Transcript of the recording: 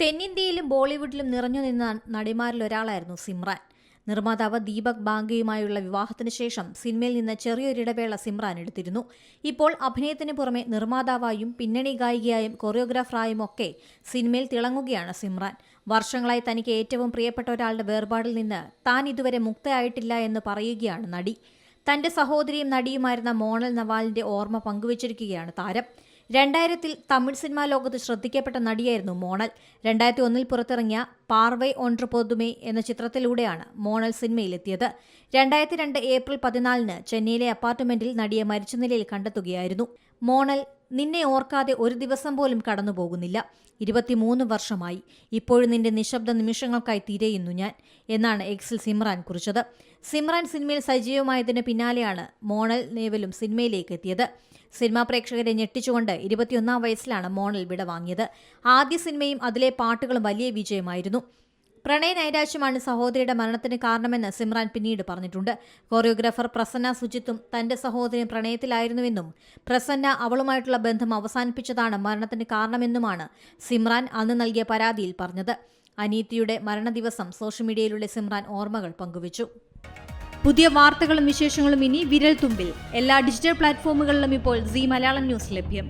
തെന്നിന്ത്യയിലും ബോളിവുഡിലും നിറഞ്ഞുനിന്ന നടിമാരിൽ ഒരാളായിരുന്നു സിമ്രാൻ. നിർമ്മാതാവ് ദീപക് ബാംഗെയുമായുള്ള വിവാഹത്തിന് ശേഷം സിനിമയിൽ നിന്ന് ചെറിയൊരിടവേള സിമ്രാൻ എടുത്തിരുന്നു. ഇപ്പോൾ അഭിനയത്തിന് പുറമെ നിർമ്മാതാവായും പിന്നണി ഗായികയായും കൊറിയോഗ്രാഫറായും ഒക്കെ സിനിമയിൽ തിളങ്ങുകയാണ് സിമ്രാൻ. വർഷങ്ങളായി തനിക്ക് ഏറ്റവും പ്രിയപ്പെട്ട ഒരാളുടെ വേർപാടിൽ നിന്ന് താൻ ഇതുവരെ മുക്തയായിട്ടില്ല എന്ന് പറയുകയാണ് നടി. തന്റെ സഹോദരിയും നടിയുമായിരുന്ന മോണൽ നവാലിന്റെ ഓർമ്മ പങ്കുവച്ചിരിക്കുകയാണ് താരം. 2000-ൽ തമിഴ് സിനിമാ ലോകത്ത് ശ്രദ്ധിക്കപ്പെട്ട നടിയായിരുന്നു മോണൽ. 2001-ൽ പുറത്തിറങ്ങിയ പാർവൈ ഒன்று പോതുമേ എന്ന ചിത്രത്തിലൂടെയാണ് മോണൽ സിനിമയിലെത്തിയത്. 2002 ഏപ്രിൽ 14-ന് ചെന്നൈയിലെ അപ്പാർട്ട്മെന്റിൽ നടിയെ മരിച്ച നിലയിൽ കണ്ടെത്തുകയായിരുന്നു. മോണൽ, നിന്നെ ഓർക്കാതെ ഒരു ദിവസം പോലും കടന്നുപോകുന്നില്ല. 23 വർഷമായി. ഇപ്പോഴും നിന്റെ നിശബ്ദ നിമിഷങ്ങൾക്കായി തിരയുന്നു ഞാൻ എന്നാണ് എക്സിൽ സിമ്രാൻ കുറിച്ചത്. സിമ്രാൻ സിനിമയിൽ സജീവമായതിന് പിന്നാലെയാണ് മോണൽ നേവലും സിനിമയിലേക്ക് എത്തിയത്. സിനിമാ പ്രേക്ഷകരെ ഞെട്ടിച്ചുകൊണ്ട് 21-ാം വയസ്സിലാണ് മോണൽ വിടവാങ്ങിയത്. ആദ്യ സിനിമയും അതിലെ പാട്ടുകളും വലിയ വിജയമായിരുന്നു. പ്രണയ നൈരാശ്യമാണ് സഹോദരിയുടെ മരണത്തിന് കാരണമെന്ന് സിമ്രാൻ പിന്നീട് പറഞ്ഞിട്ടുണ്ട്. കൊറിയോഗ്രാഫർ പ്രസന്ന സുജിത്തും തന്റെ സഹോദരിയും പ്രണയത്തിലായിരുന്നുവെന്നും പ്രസന്ന അവളുമായിട്ടുള്ള ബന്ധം അവസാനിപ്പിച്ചതാണ് മരണത്തിന് കാരണമെന്നുമാണ് സിമ്രാൻ അന്ന് നൽകിയ പരാതിയിൽ പറഞ്ഞത്. അനീതിയുടെ മരണദിവസം സോഷ്യൽ മീഡിയയിലൂടെ സിമ്രാൻ ഓർമ്മകൾ പങ്കുവച്ചു. പുതിയ വാർത്തകളും വിശേഷങ്ങളും ഇനി വിരൽ തുമ്പിൽ. എല്ലാ ഡിജിറ്റൽ പ്ലാറ്റ്ഫോമുകളിലും ഇപ്പോൾ സീ മലയാളം ന്യൂസ് ലഭ്യം.